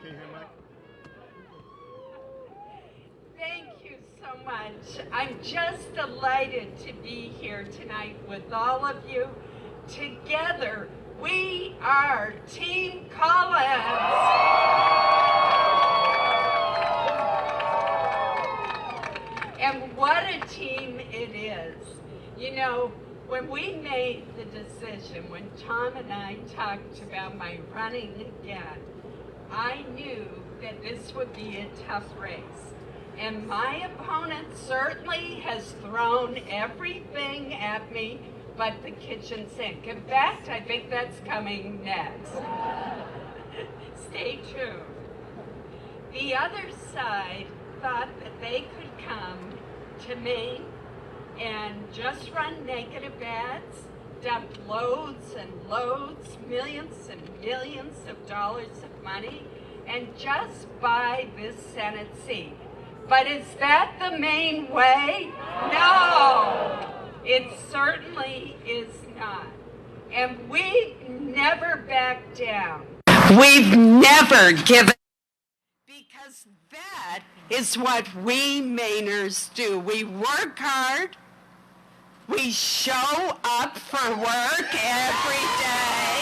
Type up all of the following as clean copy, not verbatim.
Can you hear Mike? Thank you so much. I'm just delighted to be here tonight with all of you. Together, we are Team Collins. And what a team it is. You know, when we made the decision, when Tom and I talked about my running again, I knew that this would be a tough race. And my opponent certainly has thrown everything at me but the kitchen sink. In fact, I think that's coming next. Stay tuned. The other side thought that they could come to Maine and just run negative ads, dump loads and loads, millions and millions of dollars of money, and just buy this Senate seat. But is that the Maine way? No, it certainly is not. And we've never backed down. We've never given, because that is what we Mainers do. We work hard. We show up for work every day.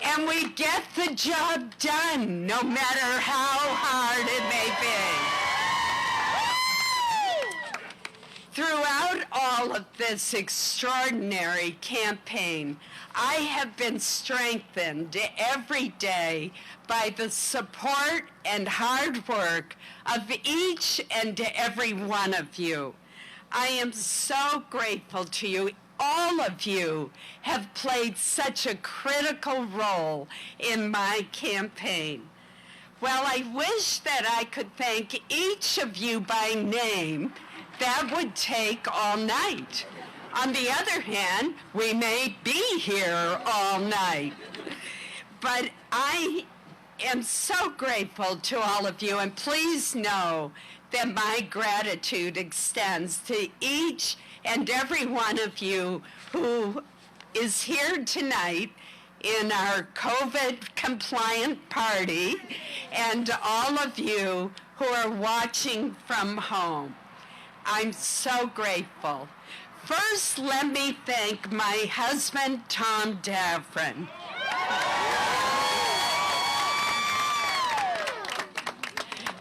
And we get the job done, no matter how hard it may be. Throughout all of this extraordinary campaign, I have been strengthened every day by the support and hard work of each and every one of you. I am so grateful to you. All of you have played such a critical role in my campaign. Well, I wish that I could thank each of you by name. That would take all night. On the other hand, we may be here all night. But I am so grateful to all of you, and please know that my gratitude extends to each and every one of you who is here tonight in our COVID-compliant party, and all of you who are watching from home. I'm so grateful. First, let me thank my husband, Tom Davron.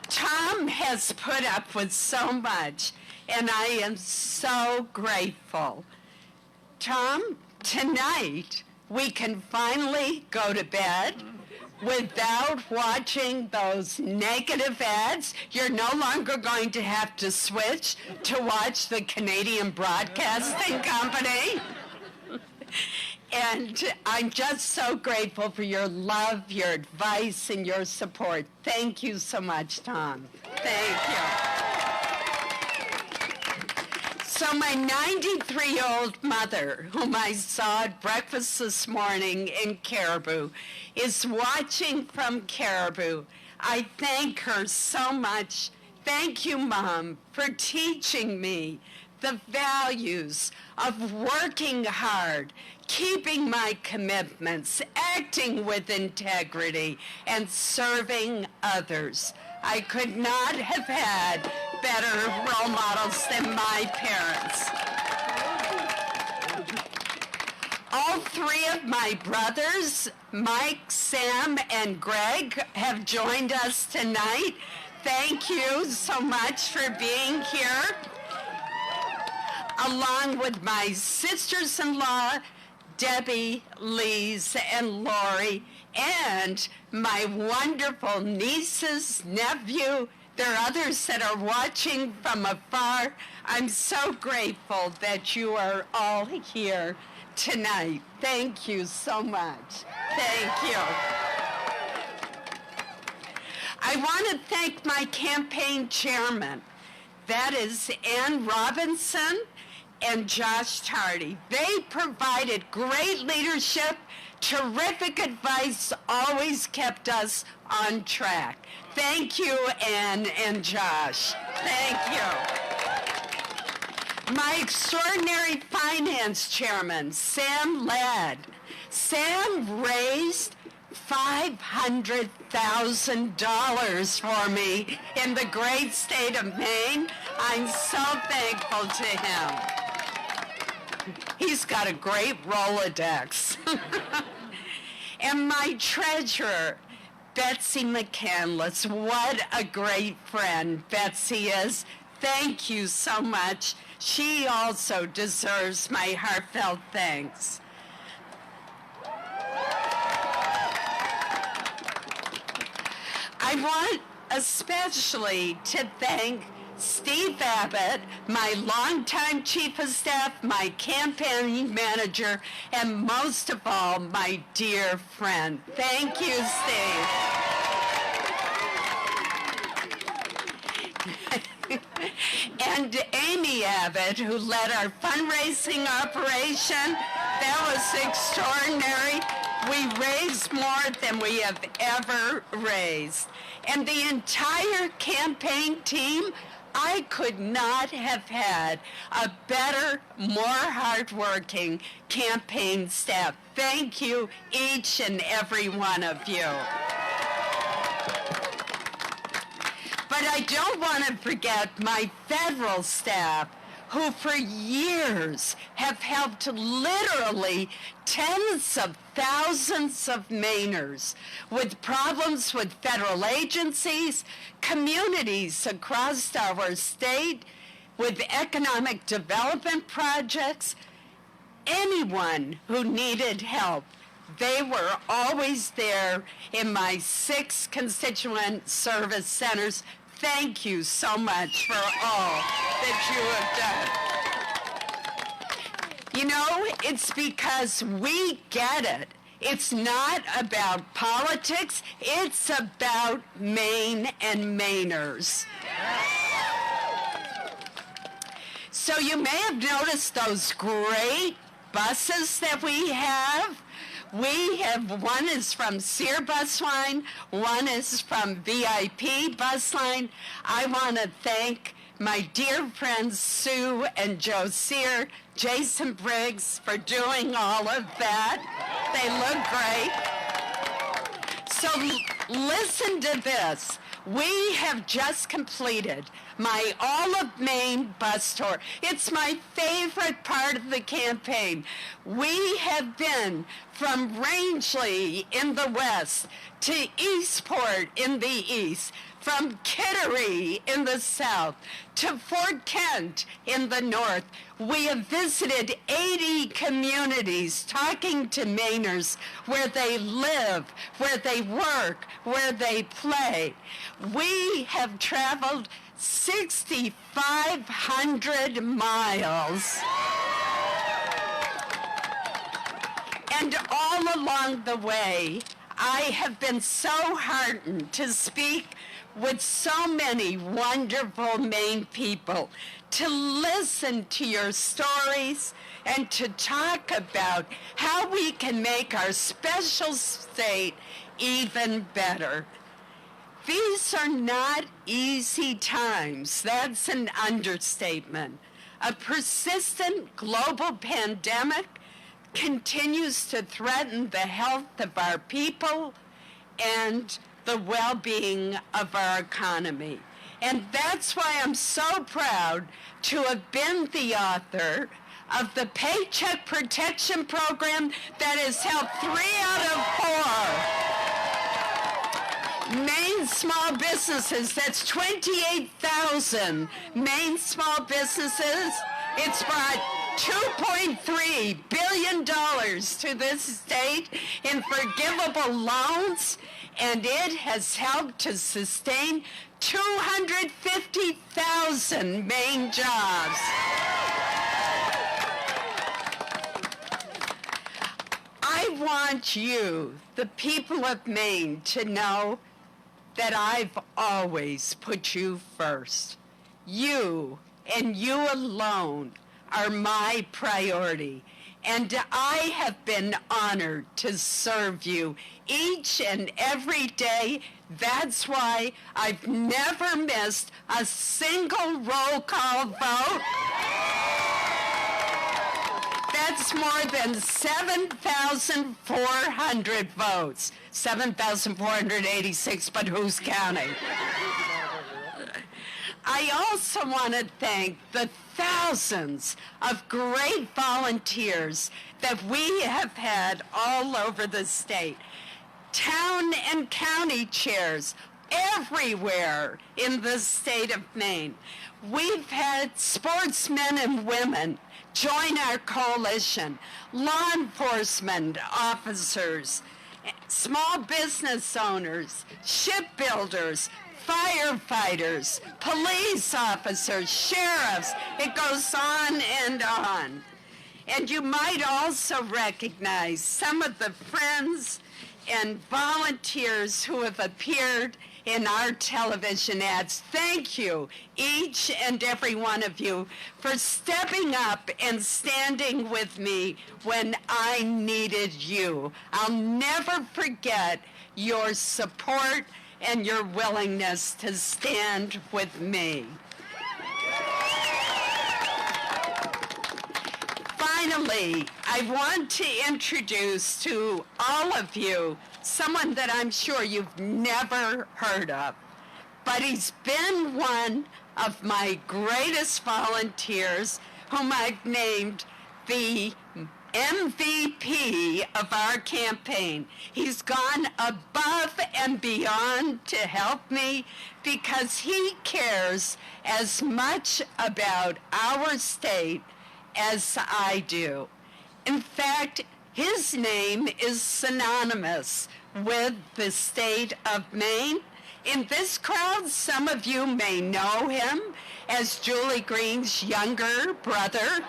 Tom has put up with so much, and I am so grateful. Tom, tonight we can finally go to bed without watching those negative ads. You're no longer going to have to switch to watch the Canadian Broadcasting Company. And I'm just so grateful for your love, your advice, and your support. Thank you so much, Tom. Thank you. So my 93-year-old mother, whom I saw at breakfast this morning in Caribou, is watching from Caribou. I thank her so much. Thank you, Mom, for teaching me the values of working hard, keeping my commitments, acting with integrity, and serving others. I could not have had better role models than my parents. All three of my brothers, Mike, Sam, and Greg, have joined us tonight. Thank you so much for being here. Along with my sisters-in-law, Debbie, Lise, and Lori, and my wonderful nieces, nephew. There are others that are watching from afar. I'm so grateful that you are all here tonight. Thank you so much. Thank you. I want to thank my campaign chairman. That is Ann Robinson and Josh Tardy. They provided great leadership, terrific advice, always kept us on track. Thank you, Ann and Josh. Thank you. My extraordinary finance chairman, Sam Ladd. Sam raised $500,000 for me in the great state of Maine. I'm so thankful to him. He's got a great Rolodex. And my treasurer, Betsy McCandless, what a great friend Betsy is. Thank you so much. She also deserves my heartfelt thanks. I want especially to thank Steve Abbott, my longtime chief of staff, my campaign manager, and most of all, my dear friend. Thank you, Steve. And Amy Abbott, who led our fundraising operation. That was extraordinary. We raised more than we have ever raised. And the entire campaign team, I could not have had a better, more hardworking campaign staff. Thank you, each and every one of you. But I don't want to forget my federal staff, who for years have helped literally tens of thousands of Mainers with problems with federal agencies, communities across our state, with economic development projects, anyone who needed help. They were always there in my 6 constituent service centers. Thank you so much for all that you have done. You know, it's because we get it. It's not about politics. It's about Maine and Mainers. So you may have noticed those great buses that we have. We have, one is from Sear Bus Line, one is from VIP Bus Line. I want to thank my dear friends Sue and Joe Sear, Jason Briggs for doing all of that. They look great. So listen to this. We have just completed my All of Maine bus tour. It's my favorite part of the campaign. We have been from Rangeley in the west to Eastport in the east, from Kittery in the south to Fort Kent in the north. We have visited 80 communities talking to Mainers where they live, where they work, where they play. We have traveled 6,500 miles. And all along the way, I have been so heartened to speak with so many wonderful Maine people, to listen to your stories and to talk about how we can make our special state even better. These are not easy times. That's an understatement. A persistent global pandemic continues to threaten the health of our people and the well-being of our economy. And that's why I'm so proud to have been the author of the Paycheck Protection Program that has helped 3 out of 4 Maine small businesses. That's 28,000 Maine small businesses. It's brought $2.3 billion to this state in forgivable loans, and it has helped to sustain 250,000 Maine jobs. I want you, the people of Maine, to know that I've always put you first. You, and you alone, are my priority. And I have been honored to serve you each and every day. That's why I've never missed a single roll call vote. That's more than 7,400 votes. 7,486, but who's counting? I also want to thank the thousands of great volunteers that we have had all over the state. Town and county chairs everywhere in the state of Maine. We've had sportsmen and women join our coalition, law enforcement officers, small business owners, shipbuilders, firefighters, police officers, sheriffs. It goes on and on. And you might also recognize some of the friends and volunteers who have appeared in our television ads. Thank you, each and every one of you, for stepping up and standing with me when I needed you. I'll never forget your support and your willingness to stand with me. Finally, I want to introduce to all of you someone that I'm sure you've never heard of, but he's been one of my greatest volunteers, whom I've named the MVP of our campaign. He's gone above and beyond to help me because he cares as much about our state as I do. In fact, his name is synonymous with the state of Maine. In this crowd, some of you may know him as Julie Green's younger brother.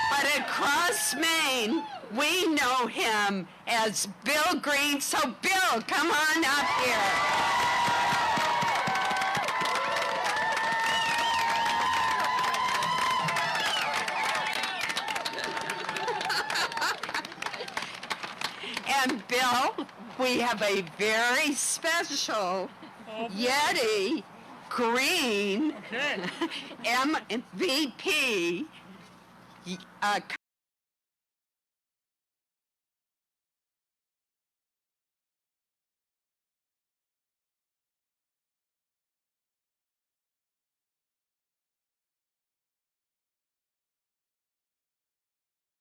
But across Maine, we know him as Bill Green. So Bill, come on up here. And Bill, we have a very special Yeti Green MVP